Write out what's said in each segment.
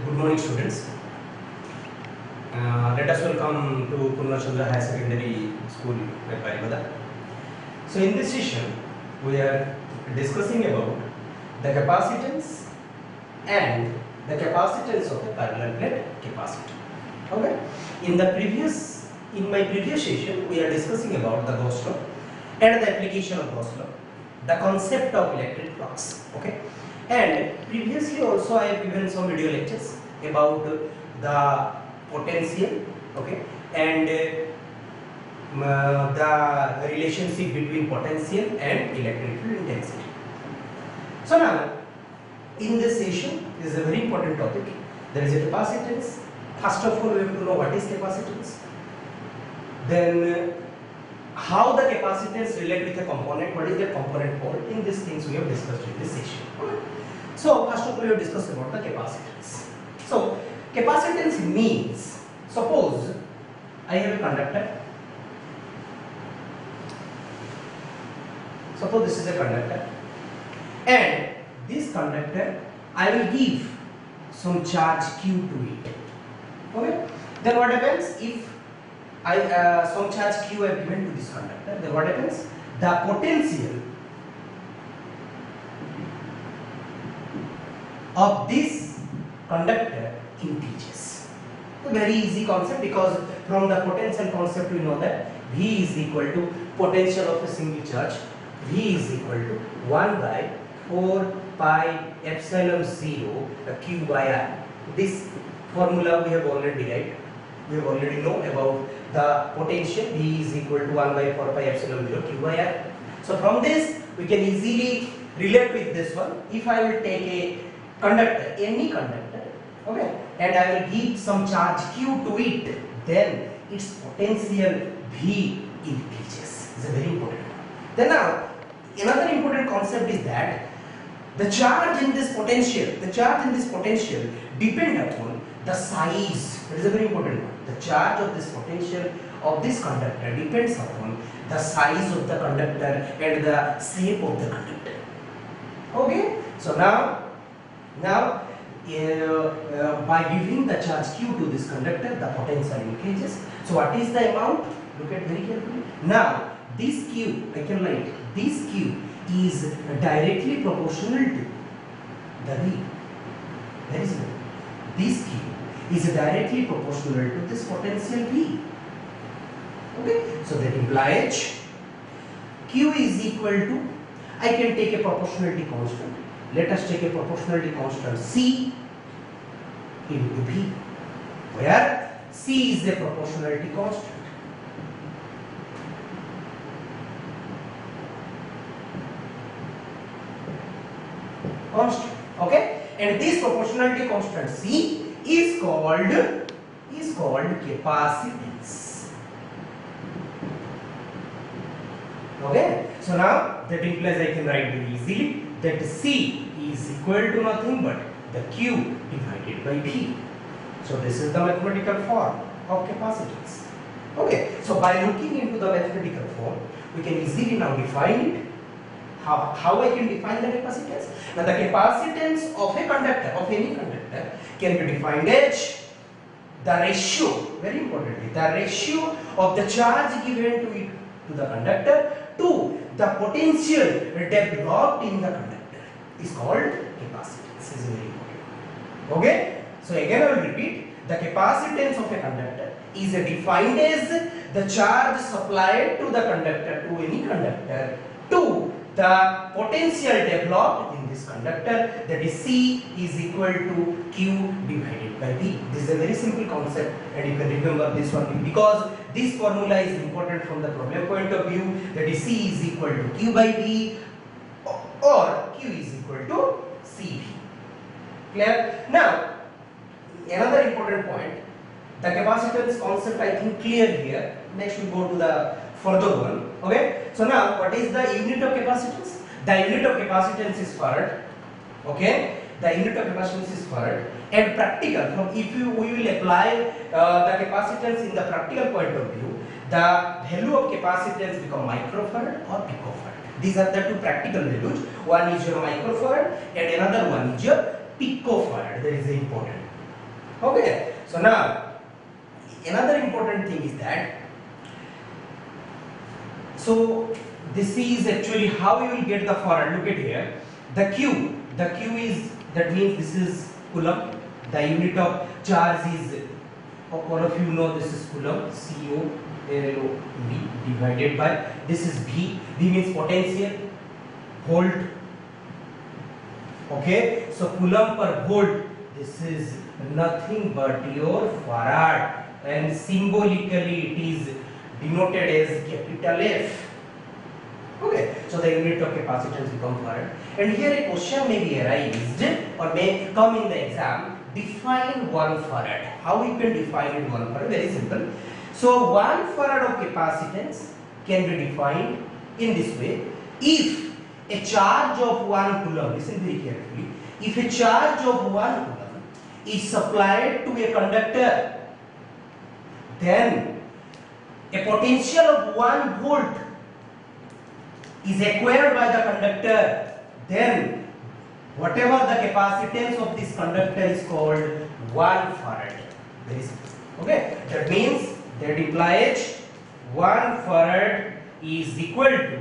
Good morning, students. Let us welcome to Purnachandra Higher Secondary School, Paribada. So, in this session, we are discussing about the capacitance and the capacitance of a parallel plate capacitor. Okay. In my previous session, we are discussing about the Gauss law and the application of Gauss law, the concept of electric flux. Okay. And previously also I have given some video lectures about the potential, okay, and the relationship between potential and electrical intensity. So now, in this session, this is a very important topic. There is a capacitance. First of all, we have to know what is capacitance. Then, how the capacitance relate with a component. What is the component called? In these things we have discussed in this session. So, first of all, we have discussed about the capacitance. So, capacitance means, suppose I have a conductor. Suppose this is a conductor, and this conductor I will give some charge Q to it. Okay. Then what happens if I some charge Q I have given to this conductor? Then what happens? The potential of this conductor increases. A very easy concept, because from the potential concept we know that V is equal to potential of a single charge. V is equal to 1 by 4 pi epsilon 0 Q by R. This formula we have already derived. We have already know about the potential. V is equal to 1 by 4 pi epsilon 0 Q by R. So from this we can easily relate with this one. If I will take a conductor, any conductor, okay, and I will give some charge Q to it, then its potential V increases. It's a very important one. Then now, another important concept is that the charge in this potential, depend upon the size. It is a very important one. The charge of this potential of this conductor depends upon the size of the conductor and the shape of the conductor. Okay. So now by giving the charge Q to this conductor, the potential increases. So what is the amount? Look at very carefully. Now this Q, I can write, this Q is directly proportional to the V. Very simple. This Q is directly proportional to this potential V. Okay. So that implies Q is equal to, I can take a proportionality constant. Let us take a proportionality constant C into V, where C is a proportionality constant. Okay, and this proportionality constant C is called capacitance. Okay, so now that implies I can write very easily that C is equal to nothing but the Q divided by V. So this is the mathematical form of capacitance. Okay, so by looking into the mathematical form, we can easily now define it. How I can define the capacitance? Now the capacitance of a conductor, of any conductor, can be defined as the ratio, very importantly, the ratio of the charge given to it, to the conductor, to the potential developed in the conductor is called capacitance. This is very important. Okay? So again I will repeat, the capacitance of a conductor is defined as the charge supplied to the conductor, to any conductor, to the potential developed in this conductor, that is C is equal to Q divided by V. This is a very simple concept, and you can remember this one because this formula is important from the problem point of view, that is C is equal to Q by V or Q is equal to CV. Clear? Now, another important point, the capacitance concept I think clear here. Next we go to the further one. Okay, so now what is the unit of capacitance? The unit of capacitance is farad. Okay, the unit of capacitance is farad, and practical, from we will apply the capacitance in the practical point of view, the value of capacitance become microfarad or picofarad. These are the two practical values. One is your microfarad and another one is your picofarad. That is important. Okay, so now another important thing is that, so this is actually how you will get the Farad. Look at here, the Q is, that means this is Coulomb. The unit of charge is, all of you know, this is Coulomb, C-O-L-O-M-B, divided by, this is V means potential, volt. Okay, so Coulomb per volt, this is nothing but your Farad, and symbolically it is denoted as capital F. Okay, so the unit of capacitance becomes Farad. And here a question may be arised or may come in the exam. Define 1 farad. How we can define it 1 farad? Very simple. So 1 farad of capacitance can be defined in this way. If a charge of 1 coulomb, listen very carefully, if a charge of 1 coulomb is supplied to a conductor, then a potential of 1 volt is acquired by the conductor, then whatever the capacitance of this conductor is called 1 farad. Very simple. Okay, that means that implies 1 farad is equal to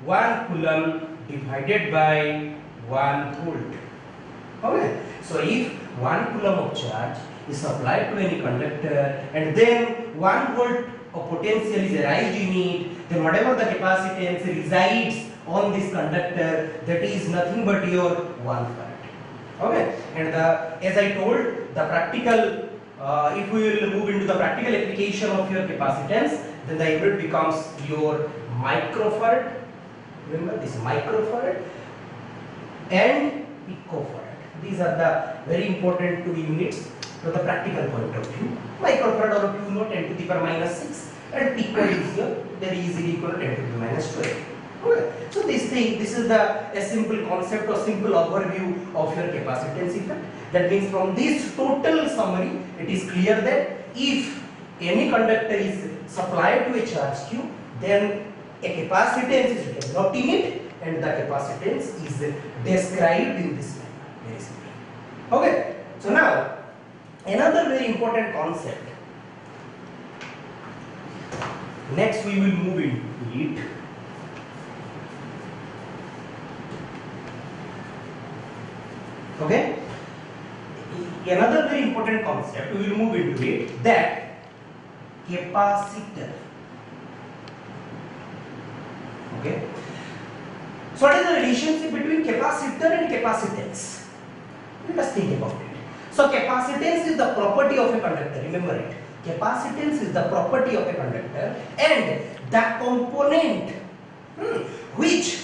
1 coulomb divided by 1 volt. Okay, so if 1 coulomb of charge is supplied to any conductor and then 1 volt of potential is arised in it, then whatever the capacitance resides on this conductor, that is nothing but your 1 farad. Okay, and as I told, the practical, if we will move into the practical application of your capacitance, then the unit becomes your microfarad. Remember this, microfarad and picofarad. These are the very important 2 units from the practical point of view. Microfarad, all of you know, 10 to the power minus 6, and pico is here very easily equal to 10 to the minus 12. Okay. So this is a simple concept or simple overview of your capacitance effect. That means from this total summary, it is clear that if any conductor is supplied to a charge Q, then a capacitance is developed in it, and the capacitance is described in this manner. Very simple. Okay. So now another very important concept. Next we will move into it. Okay, another very important concept, we will move into it, that capacitor. Okay, so what is the relationship between capacitor and capacitance? Let us think about it. So capacitance is the property of a conductor, remember it. Capacitance is the property of a conductor, and the component which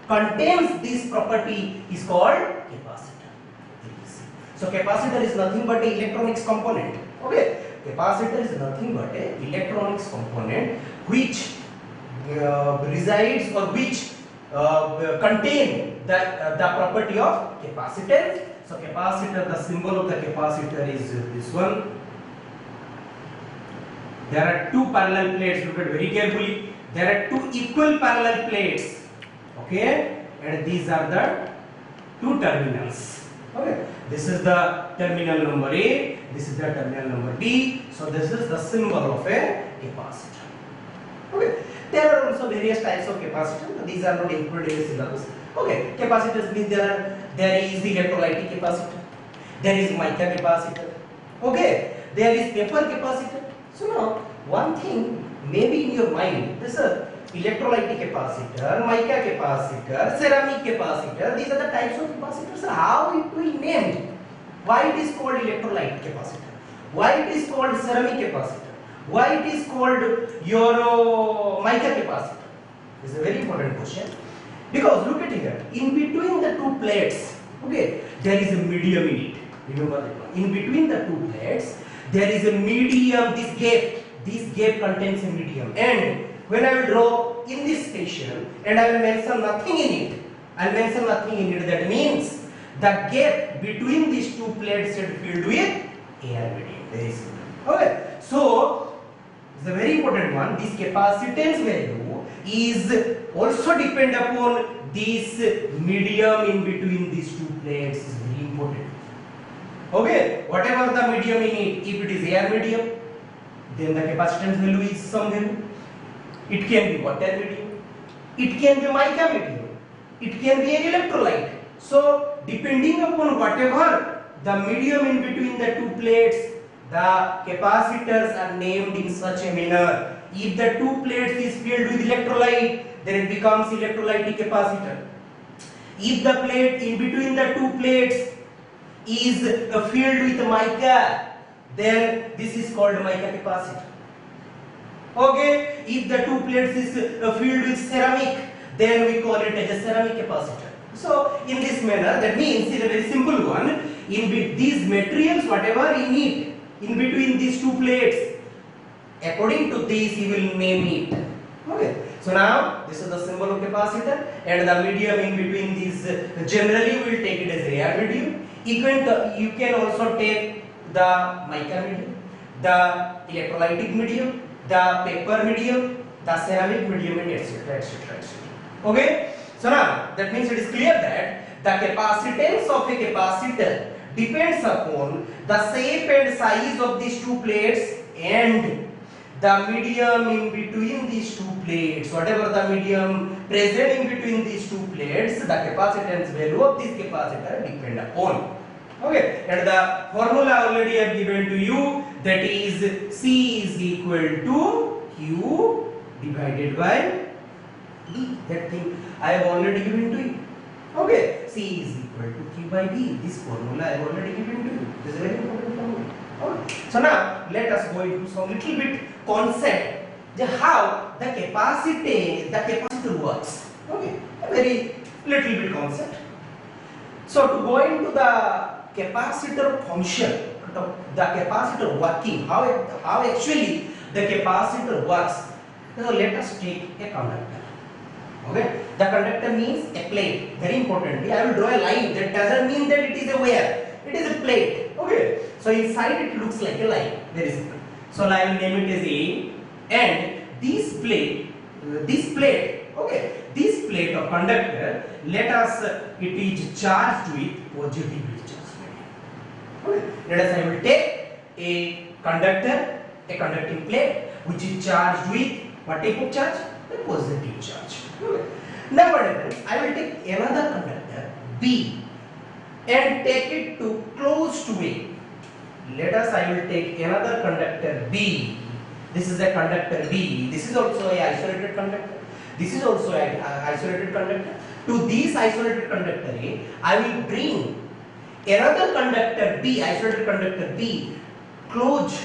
contains this property is called capacitor. So capacitor is nothing but an electronics component. Okay, capacitor is nothing but an electronics component which resides or which contain the property of capacitance. So capacitor, the symbol of the capacitor is this one. There are 2 parallel plates. Look at very carefully. There are 2 equal parallel plates. Okay, and these are the 2 terminals. Okay, this is the terminal number A, this is the terminal number B. So this is the symbol of a capacitor. Okay, there are also various types of capacitor. These are not included in the syllabus. Okay, capacitors means there is the electrolytic capacitor, there is mica capacitor. Okay, there is paper capacitor. So now one thing maybe in your mind, this is electrolytic capacitor, mica capacitor, ceramic capacitor. These are the types of capacitors. How it will named? Why it is called electrolyte capacitor? Why it is called ceramic capacitor? Why it is called your mica capacitor? This is a very important question. Because look at here, in between the 2 plates, okay, there is a medium in it. Remember that one. In between the 2 plates, there is a medium. This gap contains a medium, and when I will draw in this station and I will mention nothing in it, that means the gap between these 2 plates is filled with air medium. Very simple. Okay, so it's a very important one. This capacitance value is also depend upon this medium in between these 2 plates. Is very important. Okay, whatever the medium in it, if it is air medium, then the capacitance value is some value. It can be water medium, it can be mica medium, it can be an electrolyte. So depending upon whatever the medium in between the two plates, the capacitors are named in such a manner. If the two plates is filled with electrolyte, then it becomes electrolytic capacitor. If the plate in between the two plates is filled with mica, then this is called mica capacitor. Okay, if the two plates is filled with ceramic, then we call it as a ceramic capacitor. So in this manner, that means in a very simple one, in these materials, whatever in it, in between these two plates, according to this you will name it. Okay, so now this is the symbol of capacitor, and the medium in between these generally we will take it as air medium. You can also take the mica medium, the electrolytic medium, the paper medium, the ceramic medium, and etc. etc. etc. Okay, so now that means it is clear that the capacitance of a capacitor depends upon the shape and size of these two plates and the medium in between these two plates. Whatever the medium present in between these two plates, the capacitance value of this capacitor depend upon. Okay, and the formula already I have given to you, that is C is equal to Q divided by B. That thing I have already given to you. Okay, C is equal to Q by B. This formula I have already given to you. This is a very important formula. Okay. So now let us go into some little bit concept how the capacitor works. Okay, a very little bit concept. So to go into the capacitor function, the capacitor working, how actually the capacitor works. So let us take a conductor. Okay, the conductor means a plate. Very importantly, I will draw a line. That doesn't mean that it is a wire. It is a plate. Okay, so inside it looks like a line. Very simple. So I will name it as A, and this plate, okay, this plate of conductor, let us it is charged with positively charged medium. Okay, let us I will take a conductor, a conducting plate which is charged with what type of charge? The positive charge. Okay. Now what happens? I will take another conductor B and take it to close to A. Let us I will take another conductor B. This is a conductor B. This is also a isolated conductor. This is also an isolated conductor. To this isolated conductor A, I will bring another conductor B, isolated conductor B, close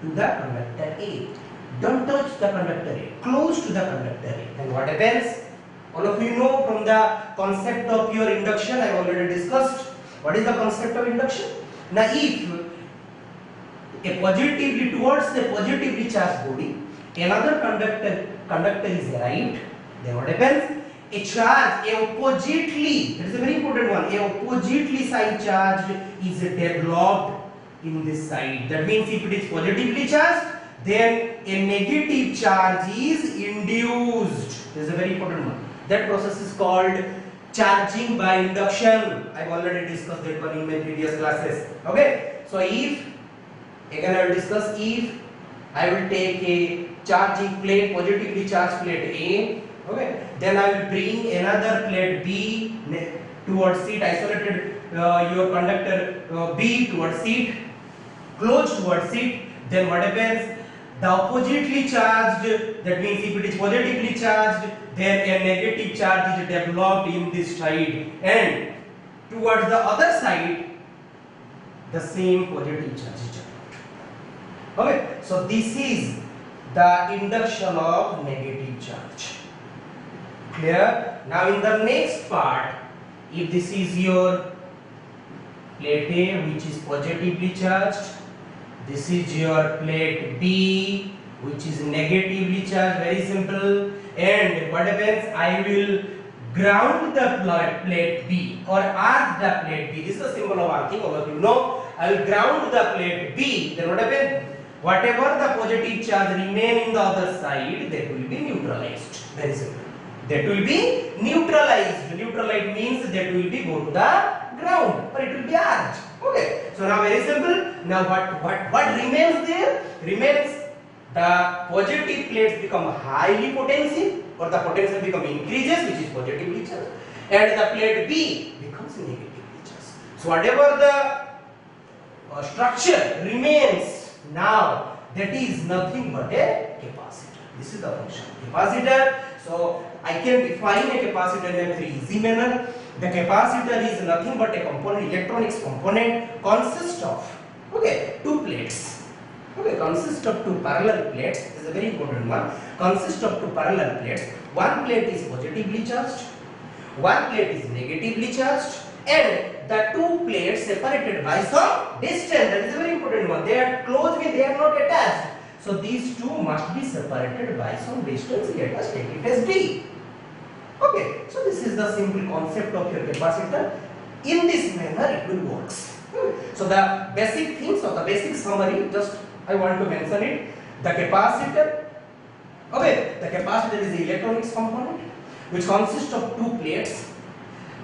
to the conductor A. Don't touch the conductor A. Close to the conductor A. And what happens? All of you know from the concept of your induction, I have already discussed. What is the concept of induction? Now, if a positively towards the positively charged body, another conductor is arrived, then what happens? A charge, a oppositely, that is a very important one, a oppositely side charge is developed in this side. That means if it is positively charged, then a negative charge is induced. This is a very important one. That process is called charging by induction. I have already discussed that one in my previous classes. Okay, so if again I will discuss, if I will take a charging plate, positively charged plate A, okay, then I will bring another plate B towards it, isolated your conductor B towards it, close towards it, then what happens? The oppositely charged, that means if it is positively charged, then a negative charge is developed in this side, and towards the other side the same positive charge is developed. Okay, so this is the induction of negative charge. Clear? Now in the next part, if this is your plate A which is positively charged, this is your plate B which is negatively charged, very simple, and what happens? I will ground the plate B or arc the plate B. This is the symbol of arcing, all of you know. I will ground the plate B, then what happens? Whatever the positive charge remain in the other side, that will be neutralized. Very simple. That will be neutralized. Neutralized means that will be go to the ground, or it will be arced. Okay, so now very simple. Now what remains there? Remains the positive plates become highly potential, or the potential become increases, which is positively charged, and the plate B becomes negatively charged. So whatever the structure remains now, that is nothing but a capacitor. This is the function capacitor. So I can define a capacitor in a very easy manner. The capacitor is nothing but a component, electronics component, consists of two plates. Consists of two parallel plates. This is a very important one. Consists of two parallel plates. One plate is positively charged, one plate is negatively charged, and the two plates separated by some distance. That is a very important one. They are close, they are not attached. So these two must be separated by some distance. Let us take it as D. Okay, so this is the simple concept of your capacitor. In this manner it will works. So the basic things, or the basic summary, just I want to mention it. The capacitor, the capacitor is the electronics component which consists of two plates.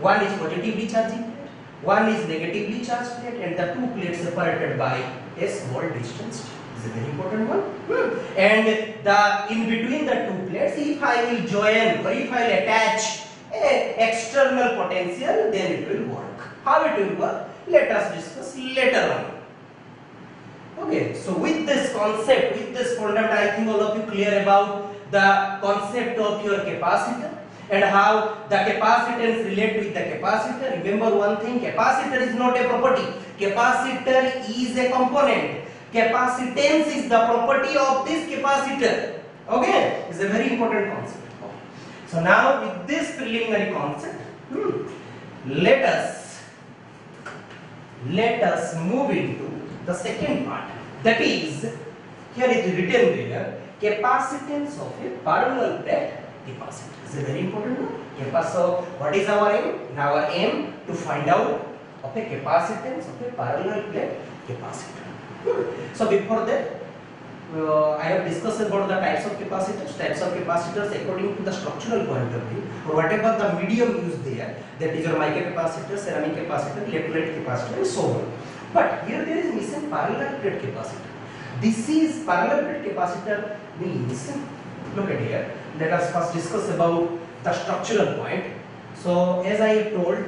One is positively charged plate, one is negatively charged plate, and the two plates separated by a small distance. This is a very important one. And the in between the two plates, if I will join or if I will attach a external potential, then it will work. How it will work? Let us discuss later on. Okay, so with this concept, with this concept, I think all of you clear about the concept of your capacitor and how the capacitance relate with the capacitor. Remember one thing, capacitor is not a property. Capacitor is a component. Capacitance is the property of this capacitor. Okay, it's a very important concept. So now with this preliminary concept, let us move into the second part. That is, here it is written there, capacitance of a parallel plate capacitor. It's a very important one. So what is our aim? Our aim to find out of a capacitance of a parallel plate capacitor. So before that, I have discussed about the types of capacitors. Types of capacitors according to the structural point of view, or whatever the medium used there, that is your mica capacitor, ceramic capacitor, electrolyte capacitor, and so on. But here there is missing parallel plate capacitor. This is parallel plate capacitor means, look at here. Let us first discuss about the structural point. So as I have told,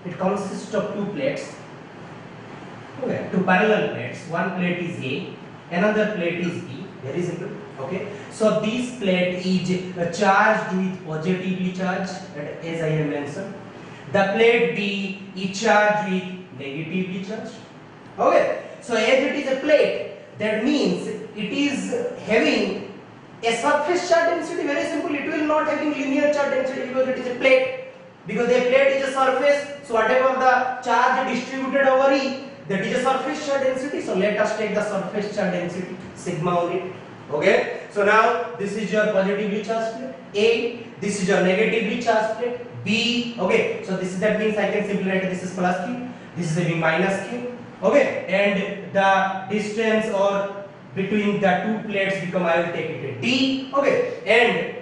it consists of two plates. Two parallel plates. One plate is A, another plate is B. Very simple. Okay. So this plate is charged with positively charged, as I have mentioned. The plate B is charged with negatively charged. Okay. So as it is a plate, that means it is having a surface charge density. Very simple. It will not having linear charge density because it is a plate. Because a plate is a surface. So whatever the charge distributed over E, that is a surface charge density. So let us take the surface charge density, sigma on it. Okay. So now this is your positively charged plate A. This is your negatively charged plate B. Okay. So this is, that means I can simply write this is plus Q. This is having minus Q. Okay. And the distance or between the two plates become, I will take it a D. Okay. And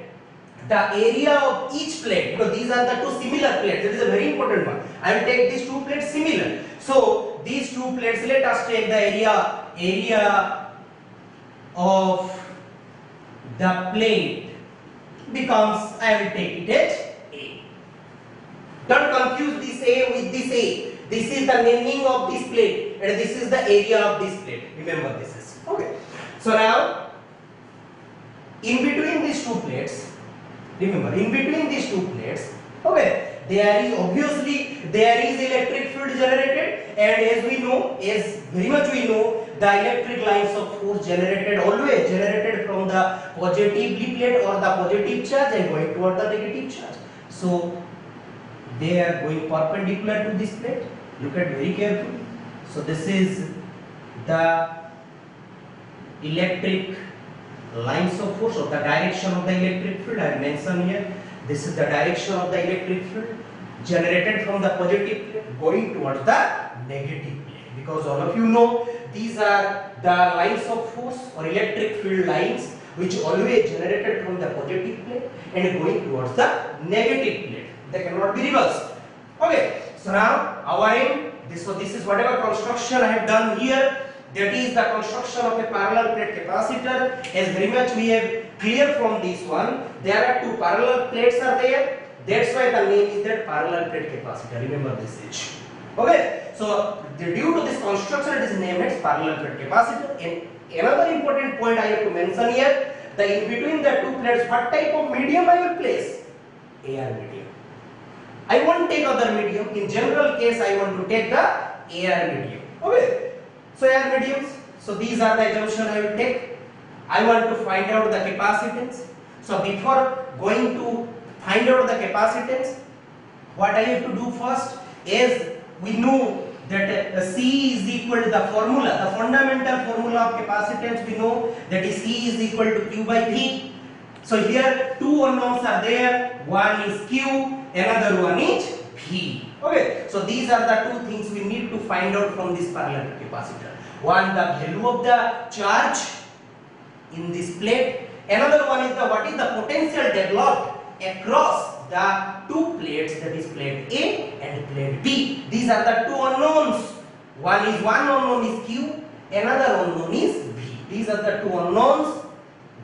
the area of each plate, because these are the two similar plates, that is a very important one. I will take these two plates similar. So these two plates, let us take the area of the plate becomes, I will take it as A. Don't confuse this A with this A. This is the naming of this plate and this is the area of this plate. Remember this is. Okay. So now, in between these two plates, remember, in between these two plates, okay, there is obviously electric field generated, and as we know, as very much we know, the electric lines of force generated always generated from the positively plate or the positive charge and going toward the negative charge. So they are going perpendicular to this plate. Look at very carefully. So this is the electric lines of force, or the direction of the electric field. I have mentioned here. This is the direction of the electric field generated from the positive plate going towards the negative plate. Because all of you know these are the lines of force or electric field lines which always generated from the positive plate and going towards the negative plate. They cannot be reversed. Okay. So now our aim this is whatever construction I have done here. That is the construction of a parallel plate capacitor. As very much we have clear from this one. There are two parallel plates are there. That's why the name is that parallel plate capacitor. Remember this issue. Okay. So due to this construction, it is named as parallel plate capacitor. And another important point I have to mention here, that in between the two plates, what type of medium I will place? AR medium. I won't take other medium. In general case, I want to take the AR medium. Okay. So AR mediums. So these are the assumption I will take. I want to find out the capacitance. So before going to find out the capacitance, what I have to do first is, we know that C is equal to the formula, the fundamental formula of capacitance. We know that is C is equal to Q by V. So here two unknowns are there. One is Q, another one is V. Okay. So these are the two things we need to find out from this parallel capacitor. One, the value of the charge in this plate. Another one is the what is the potential developed across the two plates, that is plate A and plate B. These are the two unknowns. One unknown is Q, another unknown is V. These are the two unknowns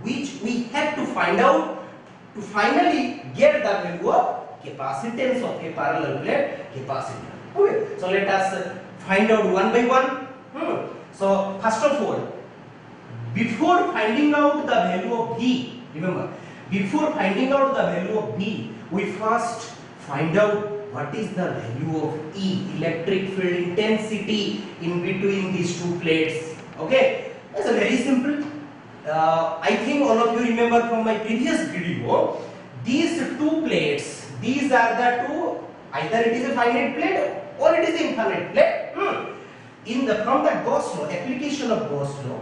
which we have to find out to finally get the value of capacitance of a parallel plate capacitor. Okay, so let us find out one by one. So first of all, before finding out the value of V, remember, before finding out the value of V, we first find out what is the value of E, electric field intensity in between these two plates. Okay, it's a very simple. I think all of you remember from my previous video, these two plates, these are the two, either it is a finite plate or it is an infinite plate. From the Gauss law, application of Gauss law,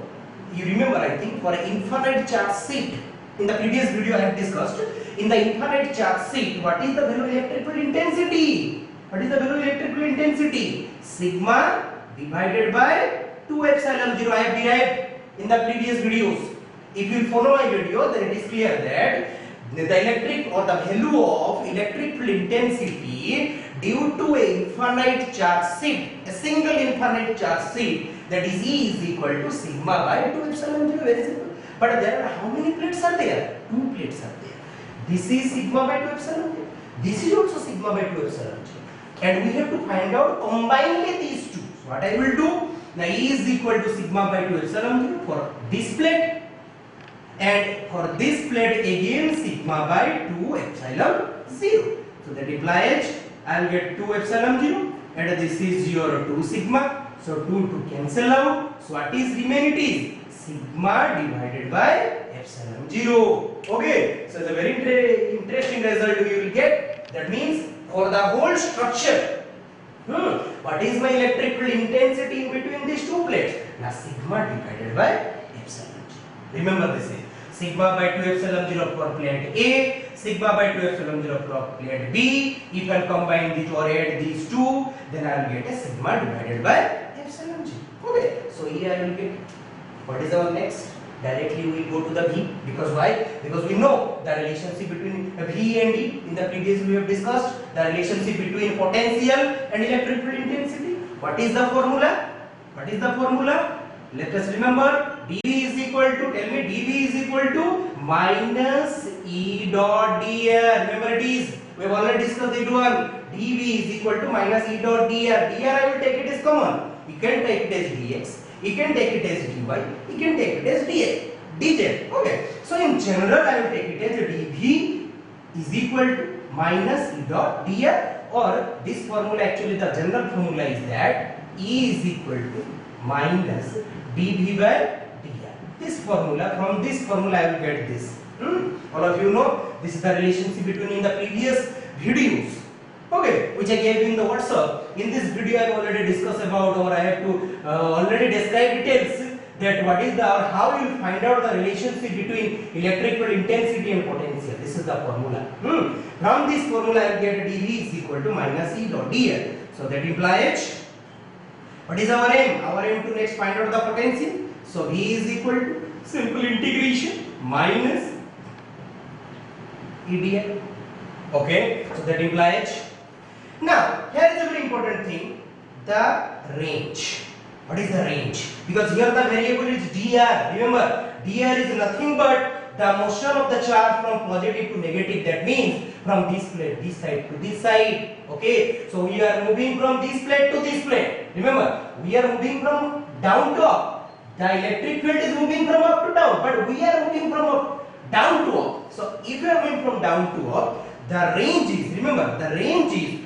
you remember, I think, for an infinite charge sheet, in the previous video I have discussed, in the infinite charge sheet, what is the value of electric field intensity? What is the value of electric field intensity? Sigma divided by 2 epsilon 0. I have derived in the previous videos. If you follow my video, then it is clear that the electric or the value of electric field intensity due to a infinite charge sheet, a single infinite charge sheet, that is E is equal to sigma by 2 epsilon 0. Very simple. But there are how many plates are there? 2 plates are there. This is sigma by 2 epsilon 0. This is also sigma by 2 epsilon 0. And we have to find out combinedly these two. So what I will do? Now E is equal to sigma by 2 epsilon 0 for this plate. And for this plate again sigma by 2 epsilon 0. So that implies I will get 2 epsilon 0 and this is your 2 sigma. So 2 to cancel out. So what is remain? It is sigma divided by epsilon 0. Okay. So the very interesting result we will get. That means for the whole structure, what is my electric field intensity in between these two plates? Now sigma divided by epsilon 0. Remember this is sigma by 2 epsilon 0 for plate A, sigma by 2 epsilon 0 for plate B. If I combine these or add these two, then I will get a sigma divided by epsilon 0. Okay, so here I will get what is our next? Directly we will go to the V. Because why? Because we know the relationship between V and E. In the previous we have discussed the relationship between potential and electric field intensity. What is the formula? What is the formula? Let us remember, dV is equal to, tell me, dV is equal to minus E dot dr. Remember it is, we have already discussed it one. dV is equal to minus E dot dr. Dr I will take it as common. You can take it as dx, you can take it as dy, you can take it as dz. Okay. So in general I will take it as dV is equal to minus E dot dr, or this formula, actually the general formula is that E is equal to minus dV by dr. This formula, from this formula I will get this. All of you know this is the relationship between in the previous videos, okay, which I gave in the WhatsApp. In this video I have already discussed about, or I have to already describe details that what is the, or how you find out the relationship between electric field intensity and potential. This is the formula. From this formula I will get dV is equal to minus E dot dr. So that implies, what is our aim? Our aim to next find out the potential. So V is equal to simple integration minus E dr. Okay, so that implies. Now here is a very important thing. the range. What is the range? Because here the variable is dr. Remember, dr is nothing but the motion of the charge from positive to negative. That means from this plate, this side to this side. Okay, so we are moving from this plate to this plate. Remember, we are moving from down to up. The electric field is moving from up to down, but we are moving from up down to up. So if you are moving from down to up, the range is, remember, the range is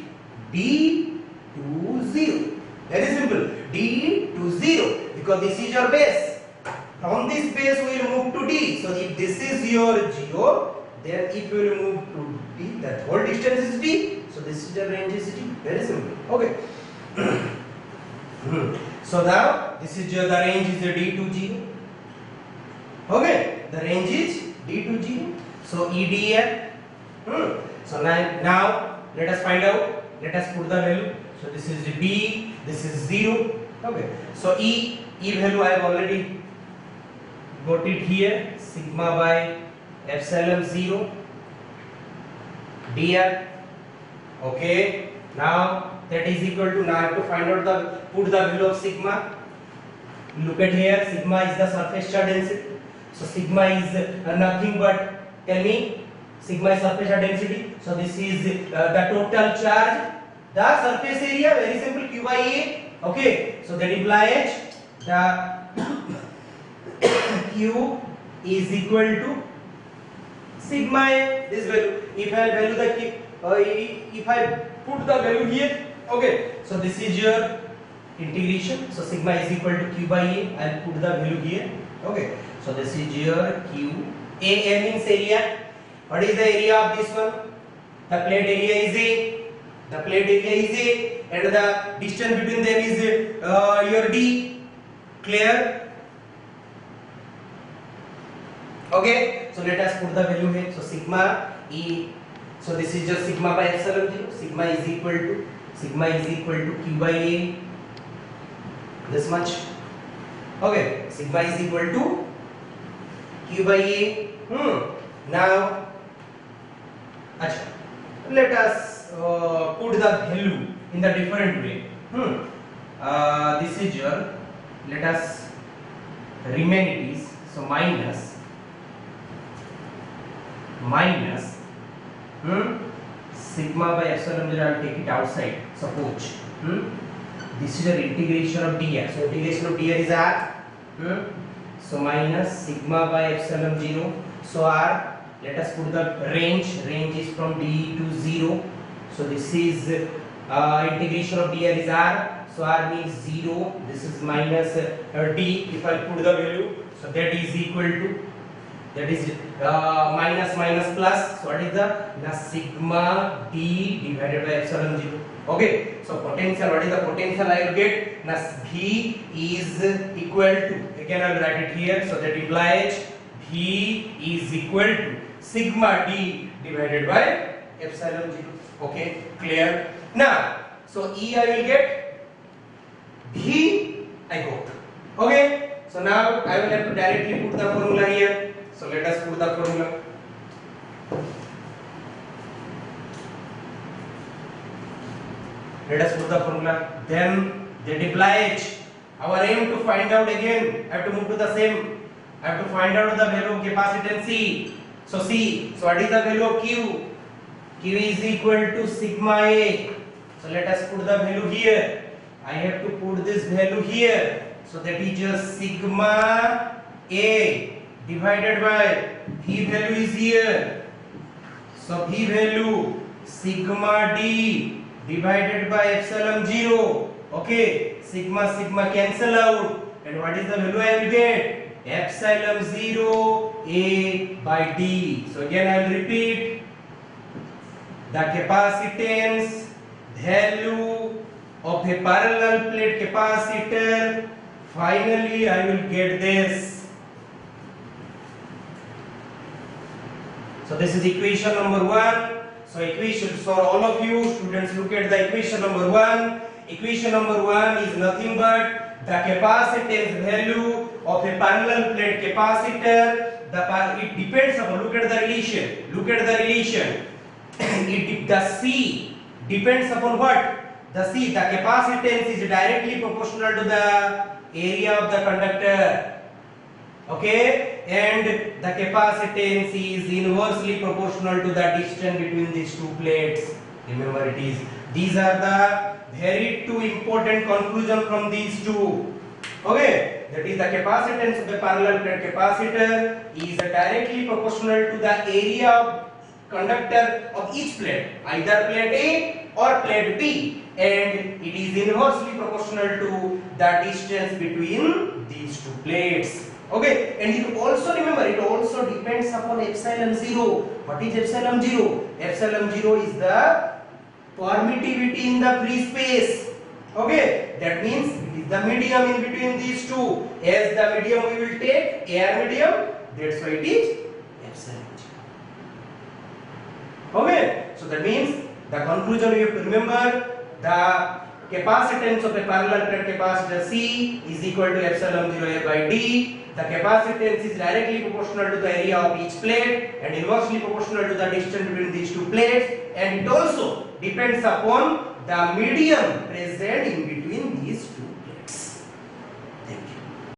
d to 0. Very simple, d to 0, because this is your base. From this base we will move to d. So if this is your 0, then if you will move to d, that whole distance is d. So this is the range is d. Very simple. Okay. So now this is the range is d to 0. Okay, the range is d to 0. So EDF. So now let us find out. Let us put the value. So this is d. This is 0. Okay. So E value I have already got it here. Sigma by epsilon 0 dr. Okay. Now that is equal to, now I have to find out the, put the value of sigma. Look at here, sigma is the surface charge density. So sigma is nothing but, tell me, sigma is surface charge density. So this is the total charge, the surface area, very simple, q by a. Okay, so that implies the q is equal to sigma a, this value. If I value the q, if I put the value here, okay, so this is your integration. So sigma is equal to q by a. I'll put the value here. Okay, so this is your q. A means area. What is the area of this one? The plate area is a. The plate area is a, and the distance between them is your d. Clear? Okay, so let us put the value here. So sigma e. So this is just sigma by epsilon 0. Sigma is equal to q by a. This much. Okay, sigma is equal to q by a. Now, let us put the value in the different way. This is your, let us remain it is, so minus sigma by epsilon 0. I will take it outside. Suppose this is your integration of dr. So integration of dr is r. So minus sigma by epsilon 0. So r. Let us put the range. Range is from d to 0. So this is integration of dr is r. So r means 0. This is minus d. If I put the value, so that is equal to, that is minus minus plus. So what is the sigma d divided by epsilon 0. Okay, so potential, what is the potential I will get? Now V is equal to, again I will write it here, so that implies V is equal to sigma d divided by epsilon 0. Okay, clear? Now, so E I will get, V I got. Okay, so now I will have to directly put the formula here. So let us put the formula. Let us put the formula. Then that implies our aim to find out again. I have to move to the same. I have to find out the value of capacitance C. So C. So what is the value of Q? Q is equal to sigma A. So let us put the value here. I have to put this value here. So that is just sigma A divided by V value is here. So V value sigma D divided by epsilon 0. Okay, sigma sigma cancel out, and what is the value I will get? Epsilon 0 A by D. So again I will repeat, the capacitance value of a parallel plate capacitor. Finally I will get this. So this is equation number 1. So equation, for all of you students, look at the equation number 1. Equation number 1 is nothing but the capacitance value of a parallel plate capacitor. It depends upon, look at the relation. Look at the relation. The C depends upon what? the capacitance is directly proportional to the area of the conductor. Okay, and the capacitance is inversely proportional to the distance between these two plates. Remember, it is these are the very two important conclusion from these two. Okay, that is the capacitance of the parallel plate capacitor is directly proportional to the area of conductor of each plate, either plate A or plate B, and it is inversely proportional to the distance between these two plates. Okay, and it also, remember, it also depends upon epsilon 0. What is epsilon 0? Epsilon 0 is the permittivity in the free space. Okay, that means it is the medium in between these two. As the medium we will take air medium, that's why it is epsilon 0. Okay, so that means the conclusion you have to remember, the capacitance of a parallel plate capacitor C is equal to epsilon 0 A by D. The capacitance is directly proportional to the area of each plate and inversely proportional to the distance between these two plates, and it also depends upon the medium present